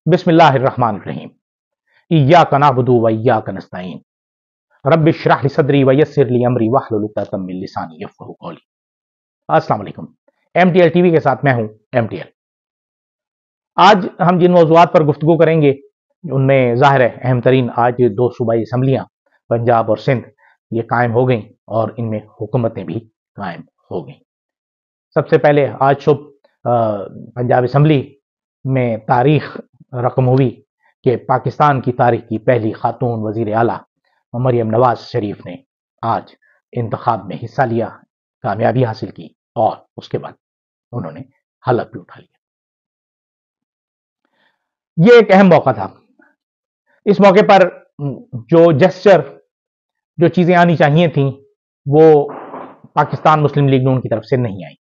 بسم اللہ الرحمن الرحیم ایاک نعبد و ایاک نستعین رب اشرح لی صدری ویسر لی امری واحلل عقدۃ من لسانی یفقہوا قولی۔ السلام علیکم، M T L T V کے ساتھ میں ہوں ایم ٹی ایل۔ آج ہم جن موضوعات پر گفتگو کریں گے ان میں ظاہر ہے اہم ترین آج دو صوبائی اسمبلیاں پنجاب اور سندھ یہ قائم ہو گئیں اور ان میں حکومتیں بھی قائم ہو گئیں۔ سب سے پہلے آج صبح پنجاب اسمبلی میں تاریخ رقم ہوئی کہ پاکستان کی تاریخ کی پہلی خاتون وزیر اعلیٰ مریم نواز شریف نے آج انتخاب میں حصہ لیا، کامیابی حاصل کی اور اس کے بعد انہوں نے حلف بھی اٹھا لیا۔ یہ ایک اہم موقع تھا۔ اس موقع پر جو جسچر، جو چیزیں آنی چاہیے تھیں وہ پاکستان مسلم لیگ نون کی طرف سے نہیں آئی،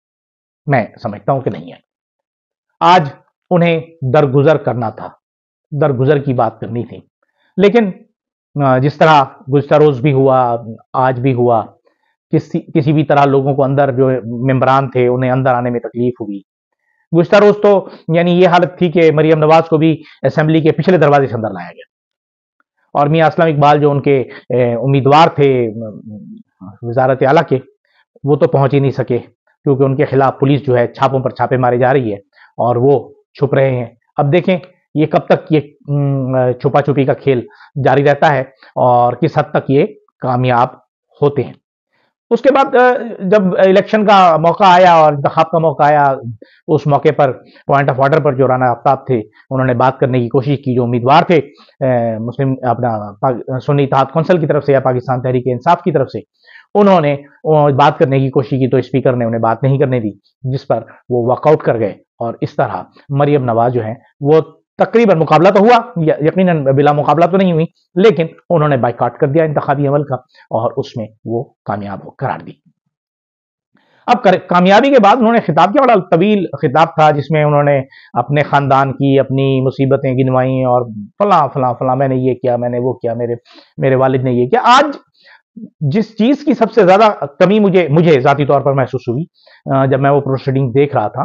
میں سمجھتا ہوں کہ نہیں آئی۔ آج انہیں درگزر کرنا تھا، درگزر کی بات کرنی تھی، لیکن جس طرح گزشتہ روز بھی ہوا، آج بھی ہوا، کسی بھی طرح لوگوں کو اندر جو ممبران تھے انہیں اندر آنے میں تکلیف ہوئی۔ گزشتہ روز تو یعنی یہ حالت تھی کہ مریم نواز کو بھی اسمبلی کے پچھلے دروازے سے اندر لایا گیا اور میاں اسلم اقبال جو ان کے امیدوار تھے وزارت اعلیٰ کے، وہ تو پہنچ ہی نہیں سکے کیونکہ ان کے خلاف پولیس جو ہے چھاپوں پر چھاپے مارے جا رہی ہے اور وہ چھپ رہے ہیں۔ اب دیکھیں یہ کب تک یہ چھپا چھپی کا کھیل جاری رہتا ہے اور کس حد تک یہ کامیاب ہوتے ہیں۔ اس کے بعد جب الیکشن کا موقع آیا اور انتخاب کا موقع آیا، اس موقع پر پوائنٹ آف آرڈر پر جو رانا آفتاب تھے انہوں نے بات کرنے کی کوشش کی، جو امیدوار تھے مسلم سنی اتحاد کونسل کی طرف سے یا پاکستان تحریک انصاف کی طرف سے، انہوں نے بات کرنے کی کوشش کی تو اسپیکر نے انہیں بات نہیں کرنے دی، جس پر وہ واک آؤٹ کر گئے اور اس طرح مریم نواز جو ہیں وہ تقریباً مقابلہ تو ہوا، یقیناً بلا مقابلہ تو نہیں ہوئی، لیکن انہوں نے بائیکاٹ کر دیا انتخابی عمل کا اور اس میں وہ کامیاب قرار دی۔ اب کامیابی کے بعد انہوں نے خطاب کیا، بڑا طویل خطاب تھا جس میں انہوں نے اپنے خاندان کی اپنی مصیبتیں گنوائیں اور فلاں فلاں فلاں، میں نے یہ کیا، میں نے وہ کیا، میرے والد نے یہ کیا۔ آج جس چیز کی سب سے زیادہ کمی مجھے ذاتی طور پر محسوس ہوئی جب میں وہ پروسیڈنگ دیکھ رہا تھا،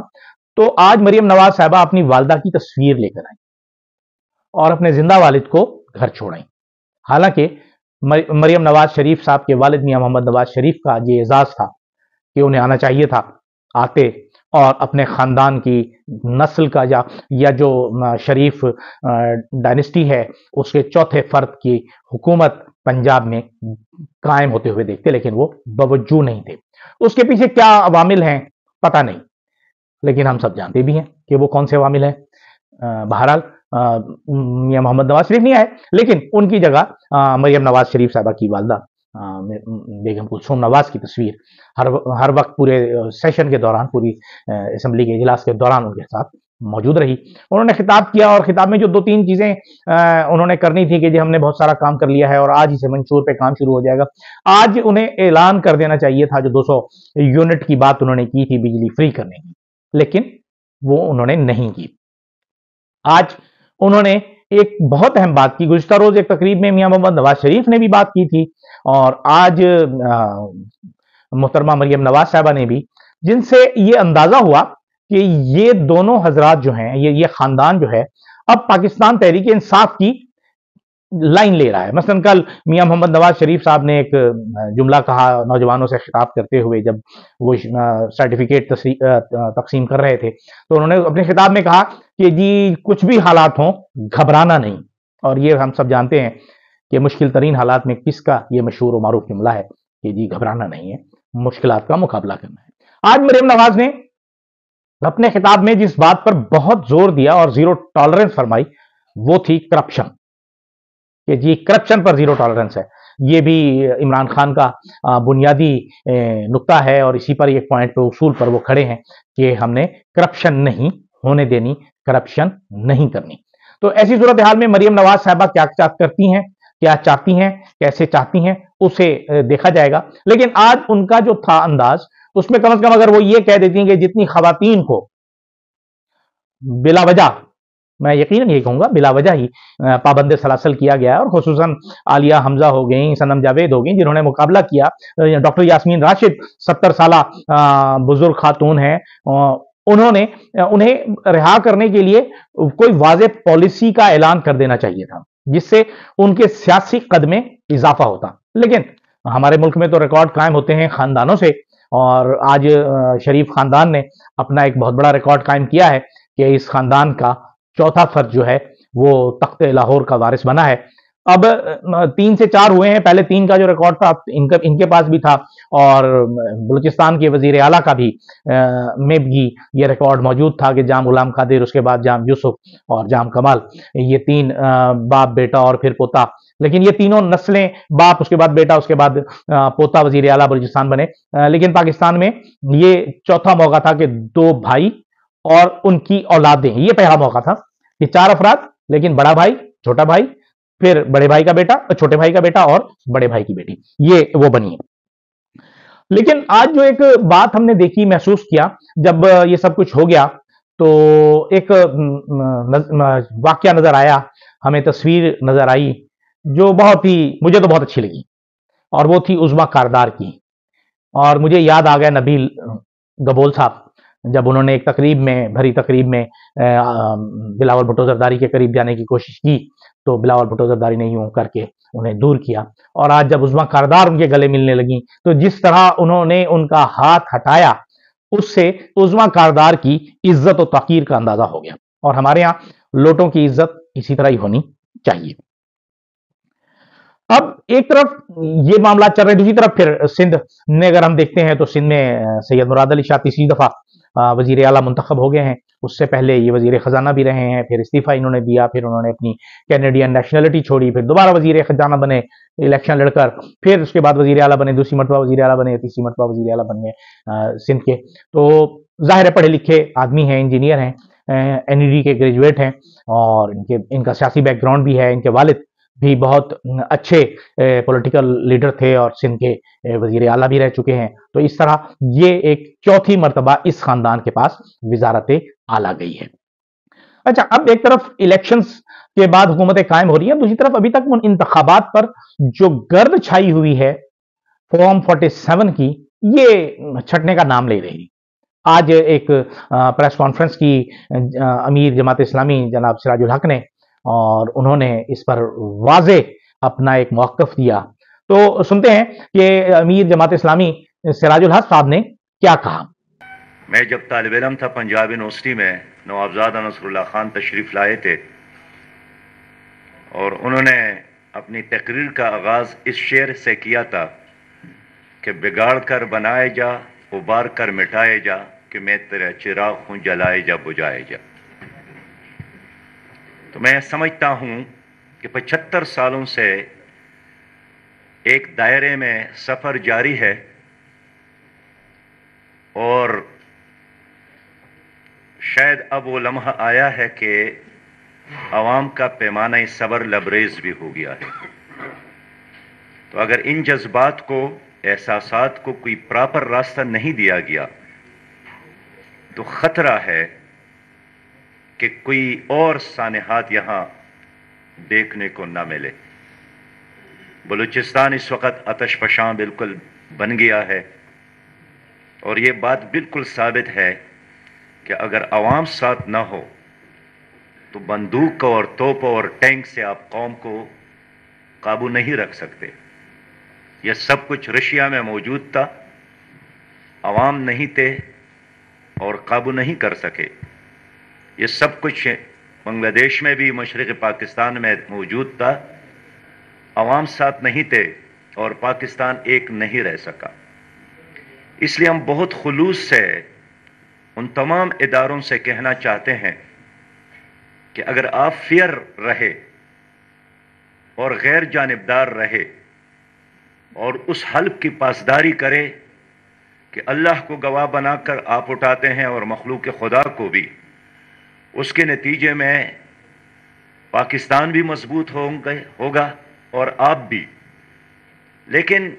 تو آج مریم نواز صاحبہ اپنی والدہ کی تصویر لے کر آئیں اور اپنے زندہ والد کو گھر چھوڑائیں۔ حالانکہ مریم نواز شریف صاحب کے والد میاں محمد نواز شریف کا یہ اعزاز تھا کہ انہیں آنا چاہیے تھا، آتے اور اپنے خاندان کی نسل کا یا جو شریف ڈائنسٹی ہے اس کے چوتھے فرد کی حکومت پنجاب میں قائم ہوتے ہوئے دیکھتے، لیکن وہ باوجود نہیں تھے۔ اس کے پیچھے کیا عوامل ہیں پتہ نہیں، لیکن ہم سب جانتے بھی ہیں کہ وہ کون سے عوامل ہیں۔ بہرحال میاں محمد نواز شریف نہیں آئے، لیکن ان کی جگہ مریم نواز شریف صاحبہ کی والدہ بیگم کلثوم نواز کی تصویر ہر وقت پورے سیشن کے دوران، پوری اسمبلی کے اجلاس کے دوران ان کے ساتھ موجود رہی۔ انہوں نے خطاب کیا اور خطاب میں جو دو تین چیزیں انہوں نے کرنی تھی کہ جی ہم نے بہت سارا کام کر لیا ہے اور آج ہی سے منشور پہ کام شروع ہو جائے گا۔ آج انہیں اعلان کر دینا چاہیے تھا، جو 200 یونٹ کی بات انہوں نے کی تھی بجلی فری کرنے کی، لیکن وہ انہوں نے نہیں کی۔ آج انہوں نے ایک بہت اہم بات کی، گزشتہ روز ایک تقریب میں میاں محمد نواز شریف نے بھی بات کی تھی اور آج محترمہ مریم نواز صاحبہ نے بھی، جن سے یہ اندازہ ہوا کہ یہ دونوں حضرات جو ہیں، یہ خاندان جو ہے اب پاکستان تحریک انصاف کی لائن لے رہا ہے۔ مثلا کل میاں محمد نواز شریف صاحب نے ایک جملہ کہا نوجوانوں سے خطاب کرتے ہوئے، جب وہ سرٹیفکیٹ تقسیم کر رہے تھے تو انہوں نے اپنے خطاب میں کہا کہ جی کچھ بھی حالات ہوں گھبرانا نہیں، اور یہ ہم سب جانتے ہیں کہ مشکل ترین حالات میں کس کا یہ مشہور و معروف جملہ ہے کہ جی گھبرانا نہیں ہے، مشکلات کا مقابلہ کرنا ہے۔ آج مریم نواز نے اپنے خطاب میں جس بات پر بہت زور دیا اور زیرو ٹالرنس فرمائی وہ تھی کرپشن، کہ جی کرپشن پر زیرو ٹالرنس ہے۔ یہ بھی عمران خان کا بنیادی نقطہ ہے اور اسی پر ایک پوائنٹ پہ اصول پر وہ کھڑے ہیں کہ ہم نے کرپشن نہیں ہونے دینی، کرپشن نہیں کرنی۔ تو ایسی صورتحال میں مریم نواز صاحبہ کیا کرتی ہیں، کیا چاہتی ہیں، کیسے چاہتی ہیں، اسے دیکھا جائے گا۔ لیکن آج ان کا جو تھا انداز، اس میں کم از کم اگر وہ یہ کہہ دیتی ہیں کہ جتنی خواتین کو بلا وجہ، میں یقیناً یہ کہوں گا بلا وجہ ہی پابند سلاسل کیا گیا ہے، اور خصوصاً عالیہ حمزہ ہو گئیں، صنم جاوید ہو گئیں، جنہوں نے مقابلہ کیا، ڈاکٹر یاسمین راشد 70 سالہ بزرگ خاتون ہیں، انہوں نے انہیں رہا کرنے کے لیے کوئی واضح پالیسی کا اعلان کر دینا چاہیے تھا جس سے ان کے سیاسی قد میں اضافہ ہوتا. لیکن ہمارے ملک میں تو ریکارڈ قائم ہوتے ہیں خاندانوں سے، اور آج شریف خاندان نے اپنا ایک بہت بڑا ریکارڈ قائم کیا ہے کہ اس خاندان کا چوتھا فرد جو ہے وہ تخت لاہور کا وارث بنا ہے. اب 3 سے 4 ہوئے ہیں، پہلے 3 کا جو ریکارڈ تھا ان کے پاس بھی تھا، اور بلوچستان کے وزیر اعلیٰ کا بھی میں بھی یہ ریکارڈ موجود تھا کہ جام غلام قادر، اس کے بعد جام یوسف اور جام کمال، یہ 3 باپ بیٹا اور پھر پوتا، لیکن یہ تینوں نسلیں باپ، اس کے بعد بیٹا، اس کے بعد پوتا وزیر اعلیٰ بلوچستان بنے. لیکن پاکستان میں یہ چوتھا موقع تھا کہ 2 بھائی اور ان کی اولادیں، یہ پہلا موقع تھا کہ 4 افراد، لیکن بڑا بھائی، چھوٹا بھائی، پھر بڑے بھائی کا بیٹا، چھوٹے بھائی کا بیٹا اور بڑے بھائی کی بیٹی، یہ وہ بنی ہے. لیکن آج جو ایک بات ہم نے دیکھی، محسوس کیا، جب یہ سب کچھ ہو گیا تو ایک واقعہ نظر آیا، ہمیں تصویر نظر آئی جو بہت ہی، مجھے تو بہت اچھی لگی، اور وہ تھی عظمیٰ کاردار کی. اور مجھے یاد آ گیا نبیل گبول صاحب، جب انہوں نے ایک بھری تقریب میں بلاول بھٹو زرداری کے قریب جانے کی کوشش کی تو بلاول بھٹو زرداری نے یوں کر کے انہیں دور کیا. اور آج جب عظمیٰ کاردار ان کے گلے ملنے لگیں تو جس طرح انہوں نے ان کا ہاتھ ہٹایا، اس سے عظمیٰ کاردار کی عزت و توقیر کا اندازہ ہو گیا. اور ہمارے ہاں لوٹوں کی عزت اسی طرح ہی ہونی چاہیے. اب ایک طرف یہ معاملات چل رہے ہیں، دوسری طرف پھر سندھ میں اگر ہم دیکھتے ہیں تو سندھ میں سید مراد علی شاہ تیسری دفعہ وزیر اعلیٰ منتخب ہو گئے ہیں. اس سے پہلے یہ وزیر خزانہ بھی رہے ہیں، پھر استعفیٰ انہوں نے دیا، پھر انہوں نے اپنی کینیڈین نیشنلٹی چھوڑی، پھر دوبارہ وزیر خزانہ بنے الیکشن لڑ کر، پھر اس کے بعد وزیر اعلیٰ بنے، دوسری مرتبہ وزیر اعلیٰ بنے، تیسری مرتبہ وزیر اعلیٰ بن گئے سندھ کے. تو ظاہر ہے پڑھے لکھے آدمی ہیں، انجینئر ہیں، NED کے گریجویٹ ہیں، اور ان کا سیاسی بیک گراؤنڈ بھی ہے. ان کے والد بھی بہت اچھے پولیٹیکل لیڈر تھے اور سندھ کے وزیر اعلیٰ بھی رہ چکے ہیں. تو اس طرح یہ ایک چوتھی مرتبہ اس خاندان کے پاس وزارت اعلیٰ گئی ہے. اچھا، اب ایک طرف الیکشنز کے بعد حکومتیں قائم ہو رہی ہیں، دوسری طرف ابھی تک ان انتخابات پر جو گرد چھائی ہوئی ہے فارم 47 کی، یہ چھٹنے کا نام لے رہی. آج ایک پریس کانفرنس کی امیر جماعت اسلامی جناب سراج الحق نے، اور انہوں نے اس پر واضح اپنا ایک موقف دیا. تو سنتے ہیں کہ امیر جماعت اسلامی سراج الحق صاحب نے کیا کہا. میں جب طالب علم تھا پنجاب یونیورسٹی میں، نوابزادہ نصر اللہ خان تشریف لائے تھے، اور انہوں نے اپنی تقریر کا آغاز اس شعر سے کیا تھا کہ بگاڑ کر بنائے جا، ابار کر مٹائے جا، کہ میں تیرا چراغ ہوں جلائے جا بجھائے جا. تو میں سمجھتا ہوں کہ 75 سالوں سے ایک دائرے میں سفر جاری ہے، اور شاید اب وہ لمحہ آیا ہے کہ عوام کا پیمانہ صبر لبریز بھی ہو گیا ہے. تو اگر ان جذبات کو، احساسات کو کوئی پراپر راستہ نہیں دیا گیا تو خطرہ ہے کہ کوئی اور سانحات یہاں دیکھنے کو نہ ملے. بلوچستان اس وقت آتش فشاں بالکل بن گیا ہے، اور یہ بات بالکل ثابت ہے کہ اگر عوام ساتھ نہ ہو تو بندوق اور توپ اور ٹینک سے آپ قوم کو قابو نہیں رکھ سکتے. یہ سب کچھ رشیا میں موجود تھا، عوام نہیں تھے اور قابو نہیں کر سکے. یہ سب کچھ بنگلہ دیش میں بھی، مشرق پاکستان میں موجود تھا، عوام ساتھ نہیں تھے اور پاکستان ایک نہیں رہ سکا. اس لیے ہم بہت خلوص سے ان تمام اداروں سے کہنا چاہتے ہیں کہ اگر آپ فیئر رہے اور غیر جانبدار رہے اور اس حلف کی پاسداری کرے کہ اللہ کو گواہ بنا کر آپ اٹھاتے ہیں اور مخلوق خدا کو بھی، اس کے نتیجے میں پاکستان بھی مضبوط ہوگا اور آپ بھی. لیکن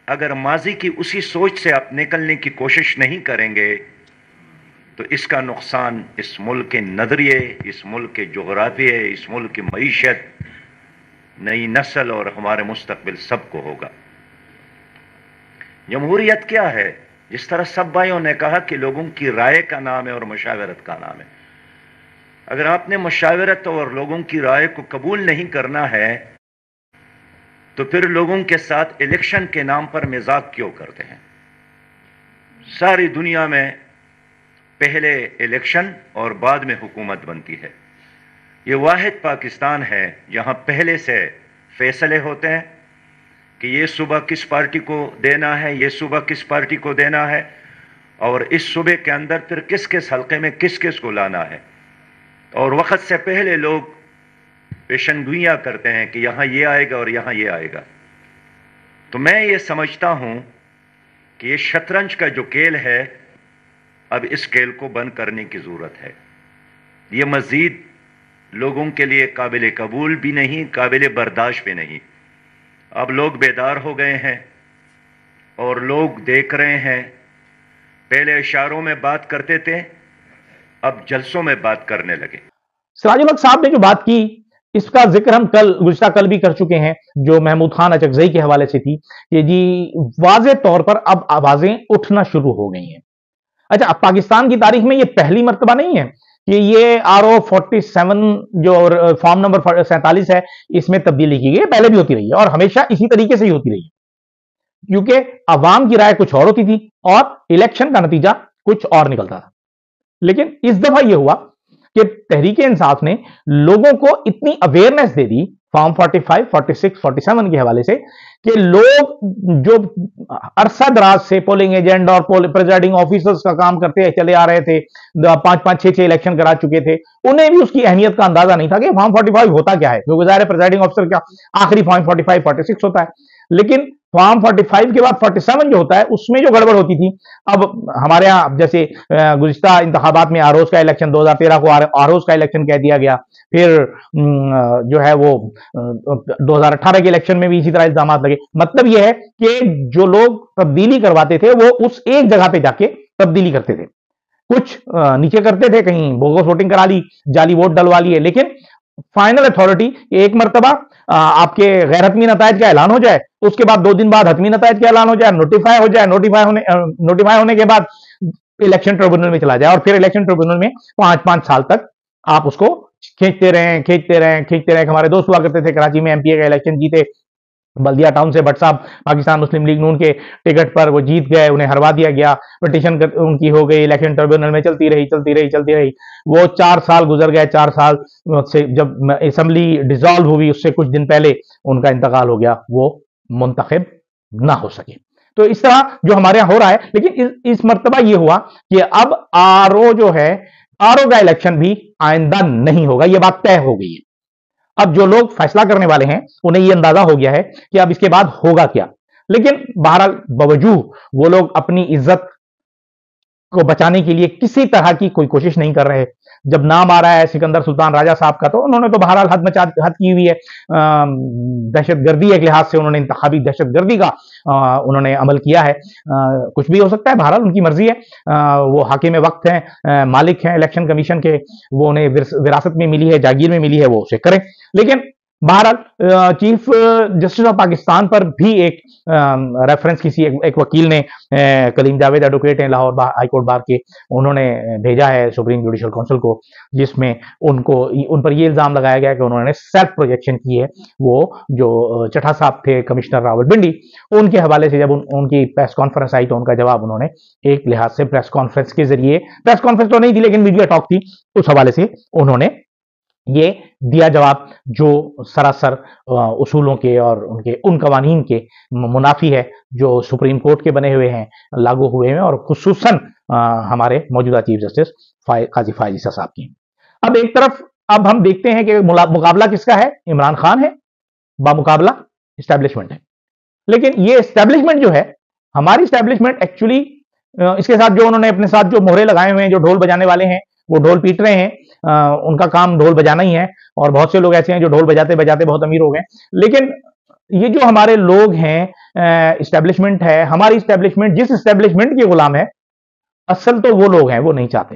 اگر ماضی کی اسی سوچ سے آپ نکلنے کی کوشش نہیں کریں گے تو اس کا نقصان اس ملک کے نظریے، اس ملک کے جغرافیے، اس ملک کی معیشت، نئی نسل اور ہمارے مستقبل سب کو ہوگا. جمہوریت کیا ہے؟ جس طرح سب بھائیوں نے کہا کہ لوگوں کی رائے کا نام ہے اور مشاورت کا نام ہے. اگر آپ نے مشاورت اور لوگوں کی رائے کو قبول نہیں کرنا ہے تو پھر لوگوں کے ساتھ الیکشن کے نام پر مذاق کیوں کرتے ہیں؟ ساری دنیا میں پہلے الیکشن اور بعد میں حکومت بنتی ہے. یہ واحد پاکستان ہے جہاں پہلے سے فیصلے ہوتے ہیں کہ یہ صوبہ کس پارٹی کو دینا ہے، یہ صوبہ کس پارٹی کو دینا ہے، اور اس صوبے کے اندر پھر کس کس حلقے میں کس کس کو لانا ہے. اور وقت سے پہلے لوگ پیشن گوئیاں کرتے ہیں کہ یہاں یہ آئے گا اور یہاں یہ آئے گا. تو میں یہ سمجھتا ہوں کہ یہ شطرنج کا جو کھیل ہے اب اس کھیل کو بند کرنے کی ضرورت ہے. یہ مزید لوگوں کے لیے قابل قبول بھی نہیں، قابل برداشت بھی نہیں. اب لوگ بیدار ہو گئے ہیں اور لوگ دیکھ رہے ہیں. پہلے اشاروں میں بات کرتے تھے، اب جلسوں میں بات کرنے لگے. سراج الحق صاحب نے جو بات کی اس کا ذکر ہم گزشتہ کل بھی کر چکے ہیں، جو محمود خان اچکزئی کے حوالے سے تھی کہ جی واضح طور پر اب آوازیں اٹھنا شروع ہو گئی ہیں. اچھا، اب پاکستان کی تاریخ میں یہ پہلی مرتبہ نہیں ہے کہ یہ RO 47 جو فارم نمبر 47 ہے اس میں تبدیلی کی گئی. پہلے بھی ہوتی رہی ہے اور ہمیشہ اسی طریقے سے ہی ہوتی رہی ہے، کیونکہ عوام کی رائے کچھ اور ہوتی تھی اور الیکشن کا نتیجہ کچھ اور نکلتا تھا. لیکن اس دفعہ یہ ہوا کہ تحریک انصاف نے لوگوں کو اتنی اویئرنیس دے دی فارم 45 46 47 کے حوالے سے کہ لوگ جو عرصہ دراز سے پولنگ ایجنٹ اور پریزائڈنگ آفیسرز کا کام کرتے چلے آ رہے تھے، 5 6 الیکشن کرا چکے تھے، انہیں بھی اس کی اہمیت کا اندازہ نہیں تھا کہ فارم 45 ہوتا کیا ہے، کیونکہ ظاہر ہے پریزائڈنگ آفیسر کا آخری فارم 45 46 ہوتا ہے. لیکن فارم 45 کے بعد 47 جو ہوتا ہے اس میں جو گڑبڑ ہوتی تھی، اب ہمارے ہاں جیسے گزشتہ انتخابات میں آروز کا الیکشن 2013 کو آروز کا الیکشن کہہ دیا گیا، پھر جو ہے وہ 2018 کے الیکشن میں بھی اسی طرح الزامات لگے. مطلب یہ ہے کہ جو لوگ تبدیلی کرواتے تھے وہ اس ایک جگہ پہ جا کے تبدیلی کرتے تھے. کچھ نیچے کرتے تھے، کہیں بوگس ووٹنگ کرا لی، جعلی ووٹ ڈلوا لیے، لیکن فائنل اتھارٹی ایک مرتبہ آپ کے غیر حتمی نتائج کا اعلان ہو جائے، اس کے بعد 2 دن بعد حتمی نتائج کا اعلان ہو جائے، نوٹیفائی ہو جائے، نوٹیفائی ہونے کے بعد الیکشن ٹریبونل میں چلا جائے اور پھر الیکشن ٹریبونل میں 5 سال تک آپ اس کو کھینچتے رہیں. ہمارے دوست ہوا کرتے تھے کراچی میں MP کا الیکشن جیتے بلدیہ ٹاؤن سے، بٹ صاحب پاکستان مسلم لیگ نون کے ٹکٹ پر وہ جیت گئے، انہیں ہروا دیا گیا، پٹیشن ان کی ہو گئی، الیکشن ٹریبونل میں چلتی رہی. وہ 4 سال گزر گئے. 4 سال سے جب اسمبلی ڈیزالو ہوئی اس سے کچھ دن پہلے ان کا انتقال ہو گیا، وہ منتخب نہ ہو سکے. تو اس طرح جو ہمارے یہاں ہو رہا ہے. لیکن اس مرتبہ یہ ہوا کہ اب RO جو ہے، RO کا الیکشن بھی آئندہ نہیں ہوگا، یہ بات طے ہو گئی ہے. اب جو لوگ فیصلہ کرنے والے ہیں انہیں یہ اندازہ ہو گیا ہے کہ اب اس کے بعد ہوگا کیا. لیکن بہرحال باوجود وہ لوگ اپنی عزت کو بچانے کے لیے کسی طرح کی کوئی کوشش نہیں کر رہے. جب نام آ رہا ہے سکندر سلطان راجہ صاحب کا تو انہوں نے تو بہرحال حد کی ہوئی ہے. دہشت گردی ایک لحاظ سے انہوں نے انتخابی دہشت گردی کا انہوں نے عمل کیا ہے. کچھ بھی ہو سکتا ہے، بہرحال ان کی مرضی ہے، وہ حاکم وقت ہیں، مالک ہیں الیکشن کمیشن کے، وہ انہیں وراثت میں ملی ہے، جاگیر میں ملی ہے، وہ اسے کریں. لیکن بہرحال چیف جسٹس آف پاکستان پر بھی ایک ریفرنس کسی ایک وکیل نے، کلیم جاوید ایڈوکیٹ ہیں لاہور ہائی کورٹ بار کے، انہوں نے بھیجا ہے سپریم جوڈیشل کونسل کو، جس میں ان پر یہ الزام لگایا گیا کہ انہوں نے سیلف پروجیکشن کی ہے. وہ جو چٹھا صاحب تھے کمشنر راول بنڈی، ان کے حوالے سے جب ان کی پریس کانفرنس آئی تو ان کا جواب انہوں نے ایک لحاظ سے پریس کانفرنس کے ذریعے، پریس کانفرنس تو نہیں تھی لیکن میڈیا ٹاک تھی، اس حوالے سے انہوں نے یہ دیا جواب جو سراسر اصولوں کے اور ان قوانین کے منافی ہے جو سپریم کورٹ کے بنے ہوئے ہیں، لاگو ہوئے ہیں، اور خصوصاً ہمارے موجودہ چیف جسٹس قاضی فائز عیسیٰ صاحب کی. اب ایک طرف اب ہم دیکھتے ہیں کہ مقابلہ کس کا ہے؟ عمران خان ہے، بامقابلہ اسٹیبلشمنٹ ہے. لیکن یہ اسٹیبلشمنٹ جو ہے، ہماری اسٹیبلشمنٹ ایکچولی اس کے ساتھ جو انہوں نے اپنے ساتھ جو مہرے لگائے ہوئے ہیں، جو ڈھول بجانے والے ہیں وہ ڈھول پیٹ رہے ہیں، ان کا کام ڈھول بجانا ہی ہے، اور بہت سے لوگ ایسے ہیں جو ڈھول بجاتے بجاتے بہت امیر ہو گئے. لیکن یہ جو ہمارے لوگ ہیں، اسٹیبلشمنٹ ہے، ہماری اسٹیبلشمنٹ جس اسٹیبلشمنٹ کی غلام ہے، اصل تو وہ لوگ ہیں، وہ نہیں چاہتے.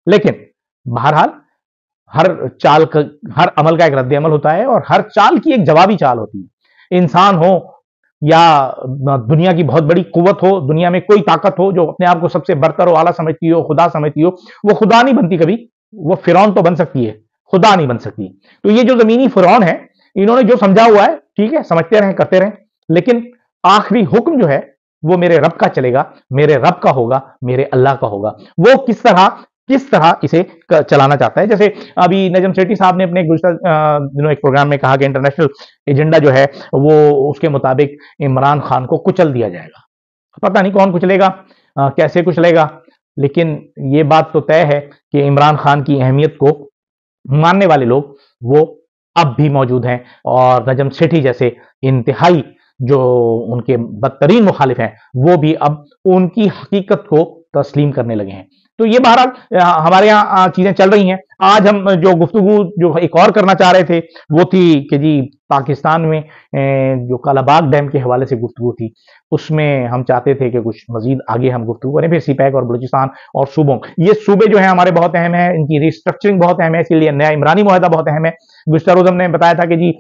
لیکن بہرحال ہر عمل کا ایک رد عمل ہوتا ہے، اور ہر چال کی ایک جوابی چال ہوتی ہے. انسان ہو یا دنیا کی بہت بڑی قوت ہو، دنیا میں کوئی طاقت ہو جو اپنے آپ کو سب سے برتر و اعلیٰ سمجھتی ہو، خدا سمجھتی ہو، وہ خدا نہیں بنتی کبھی. وہ فرعون تو بن سکتی ہے، خدا نہیں بن سکتی. تو یہ جو زمینی فرعون ہے، انہوں نے جو سمجھا ہوا ہے ٹھیک ہے، سمجھتے رہیں، کرتے رہیں، لیکن آخری حکم جو ہے وہ میرے رب کا چلے گا، میرے رب کا ہوگا، میرے اللہ کا ہوگا. وہ کس طرح اسے چلانا چاہتا ہے. جیسے ابھی نجم سیٹھی صاحب نے اپنے گزشتہ دنوں ایک پروگرام میں کہا کہ انٹرنیشنل ایجنڈا جو ہے وہ اس کے مطابق عمران خان کو کچل دیا جائے گا. پتہ نہیں کون کچلے گا، کیسے کچلے گا، لیکن یہ بات تو طے ہے کہ عمران خان کی اہمیت کو ماننے والے لوگ وہ اب بھی موجود ہیں، اور نجم سیٹھی جیسے انتہائی جو ان کے بدترین مخالف ہیں وہ بھی اب ان کی حقیقت کو تسلیم کرنے لگے ہیں. تو یہ بہرحال ہمارے یہاں چیزیں چل رہی ہیں. آج ہم جو گفتگو جو ایک اور کرنا چاہ رہے تھے وہ تھی کہ جی پاکستان میں جو کالا باغ ڈیم کے حوالے سے گفتگو تھی، اس میں ہم چاہتے تھے کہ کچھ مزید آگے ہم گفتگو کریں. پھر سی پیک اور بلوچستان اور صوبوں، یہ صوبے جو ہیں ہمارے بہت اہم ہیں، ان کی ریسٹرکچرنگ بہت اہم ہے، اس لیے نیا عمرانی معاہدہ بہت اہم ہے. گزشتہ روز ہم نے بتایا تھا کہ جی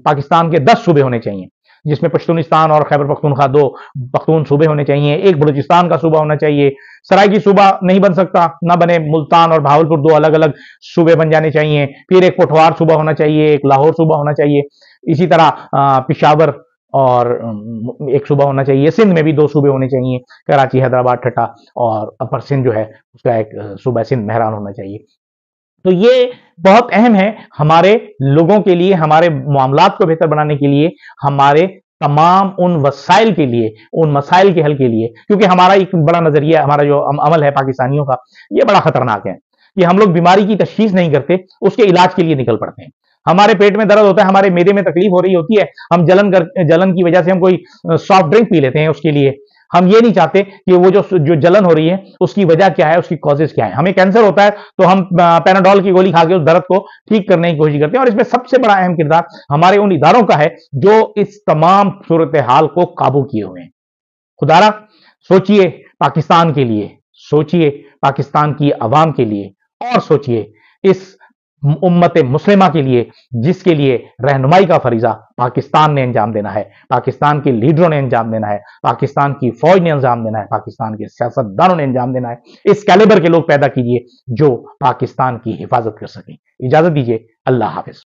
پاکستان کے 10 صوبے ہونے چاہیے، جس میں پشتونستان اور خیبر پختونخوا 2 پختون صوبے ہونے چاہیے، ایک بلوچستان کا صوبہ ہونا چاہیے، سرائکی صوبہ نہیں بن سکتا، نہ بنے، ملتان اور بہاولپور 2 الگ الگ صوبے بن جانے چاہیے، پھر ایک پٹھوار صوبہ ہونا چاہیے، ایک لاہور صوبہ ہونا چاہیے، اسی طرح پشاور اور ایک صوبہ ہونا چاہیے، سندھ میں بھی 2 صوبے ہونے چاہیے، کراچی، حیدرآباد، ٹھٹا، اور اپر سندھ جو ہے اس کا ایک صوبہ سندھ مہران ہونا چاہیے. تو یہ بہت اہم ہے ہمارے لوگوں کے لیے، ہمارے معاملات کو بہتر بنانے کے لیے، ہمارے تمام ان وسائل کے لیے، ان مسائل کے حل کے لیے. کیونکہ ہمارا ایک بڑا نظریہ، ہمارا جو عمل ہے پاکستانیوں کا، یہ بڑا خطرناک ہے کہ ہم لوگ بیماری کی تشخیص نہیں کرتے، اس کے علاج کے لیے نکل پڑتے ہیں. ہمارے پیٹ میں درد ہوتا ہے، ہمارے معدے میں تکلیف ہو رہی ہوتی ہے، ہم جلن کی وجہ سے ہم کوئی سافٹ ڈرنک پی لیتے ہیں اس کے لیے. ہم یہ نہیں چاہتے کہ وہ جو جلن ہو رہی ہے اس کی وجہ کیا ہے، اس کی کازز کیا ہے. ہمیں کینسر ہوتا ہے تو ہم پیناڈول کی گولی کھا کے اس درد کو ٹھیک کرنے کی کوشش کرتے ہیں، اور اس میں سب سے بڑا اہم کردار ہمارے ان اداروں کا ہے جو اس تمام صورتحال کو قابو کیے ہوئے ہیں. خدارا سوچئے پاکستان کے لیے، سوچئے پاکستان کی عوام کے لیے، اور سوچئے اس امت مسلمہ کے لیے جس کے لیے رہنمائی کا فریضہ پاکستان نے انجام دینا ہے، پاکستان کے لیڈروں نے انجام دینا ہے، پاکستان کی فوج نے انجام دینا ہے، پاکستان کے سیاستدانوں نے انجام دینا ہے. اس کیلیبر کے لوگ پیدا کیجئے جو پاکستان کی حفاظت کر سکیں. اجازت دیجئے، اللہ حافظ.